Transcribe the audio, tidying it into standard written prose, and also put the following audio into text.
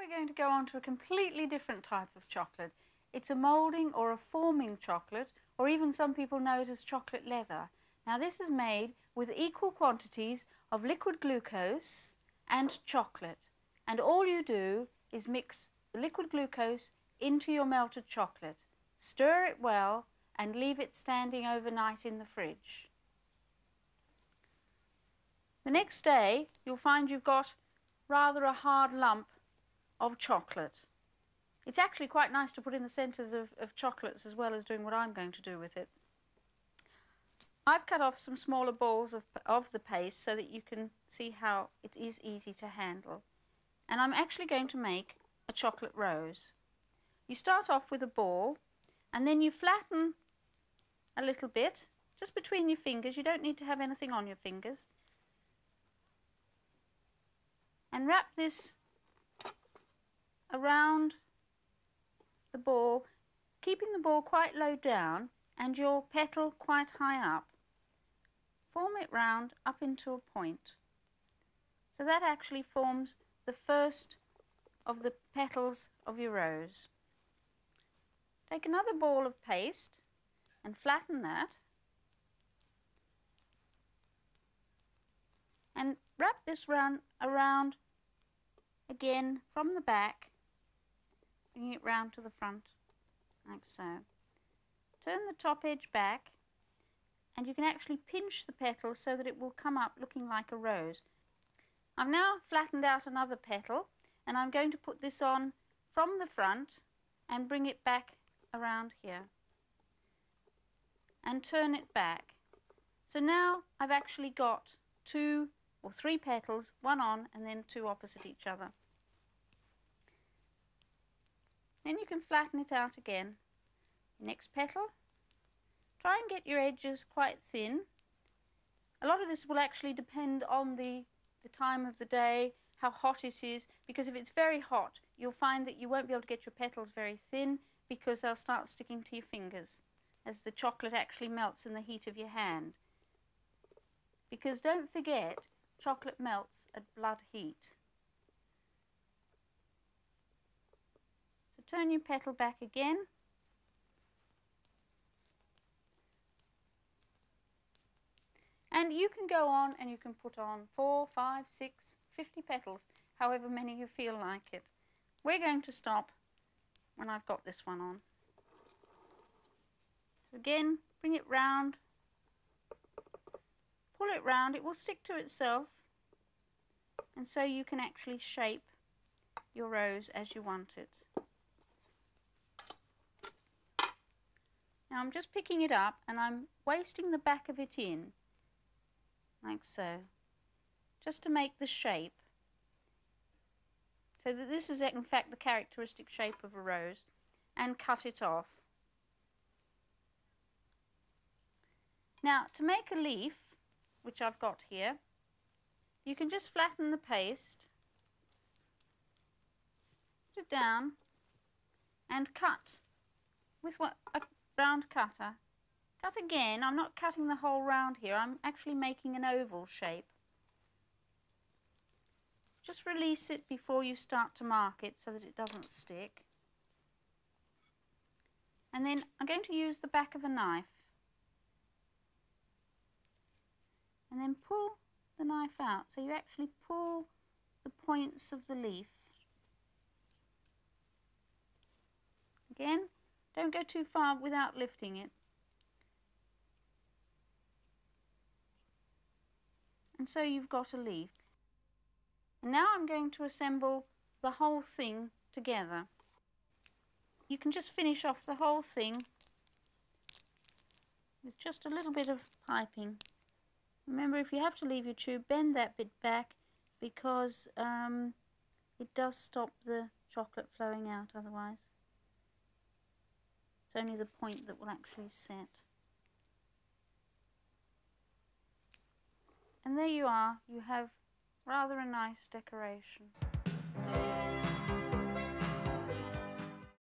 we're going to go on to a completely different type of chocolate. It's a moulding or a forming chocolate, or even some people know it as chocolate leather. Now this is made with equal quantities of liquid glucose and chocolate. And all you do is mix the liquid glucose into your melted chocolate, stir it well and leave it standing overnight in the fridge. The next day you'll find you've got rather a hard lump of chocolate. It's actually quite nice to put in the centres of chocolates as well as doing what I'm going to do with it. I've cut off some smaller balls of the paste so that you can see how it is easy to handle. And I'm actually going to make a chocolate rose. You start off with a ball and then you flatten a little bit just between your fingers. You don't need to have anything on your fingers. And wrap this around the ball, keeping the ball quite low down and your petal quite high up. Form it round up into a point. So that actually forms the first of the petals of your rose. Take another ball of paste and flatten that. And wrap this around again from the back, bringing it round to the front, like so. Turn the top edge back, and you can actually pinch the petals so that it will come up looking like a rose. I've now flattened out another petal, and I'm going to put this on from the front and bring it back around here and turn it back. So now I've actually got 2 or 3 petals, one on and then 2 opposite each other. Then you can flatten it out again. Next petal, try and get your edges quite thin. A lot of this will actually depend on the time of the day, how hot it is, because if it's very hot you'll find that you won't be able to get your petals very thin because they'll start sticking to your fingers as the chocolate actually melts in the heat of your hand. Because don't forget, chocolate melts at blood heat. So turn your petal back again. And you can go on and you can put on 4, 5, 6, 50 petals, however many you feel like it. We're going to stop when I've got this one on. Again, bring it round, pull it round, it will stick to itself, and so you can actually shape your rose as you want it. Now I'm just picking it up and I'm wasting the back of it in, like so, just to make the shape, so that this is in fact the characteristic shape of a rose, and cut it off. Now to make a leaf, which I've got here, you can just flatten the paste, put it down and cut with a round cutter. Cut again. I'm not cutting the whole round here, I'm actually making an oval shape. Just release it before you start to mark it so that it doesn't stick. And then I'm going to use the back of a knife and then pull the knife out, so you actually pull the points of the leaf. Again, don't go too far without lifting it. And so you've got a leaf. And now I'm going to assemble the whole thing together. You can just finish off the whole thing with just a little bit of piping. Remember, if you have to leave your tube, bend that bit back, because it does stop the chocolate flowing out otherwise. It's only the point that will actually set. And there you are, you have rather a nice decoration.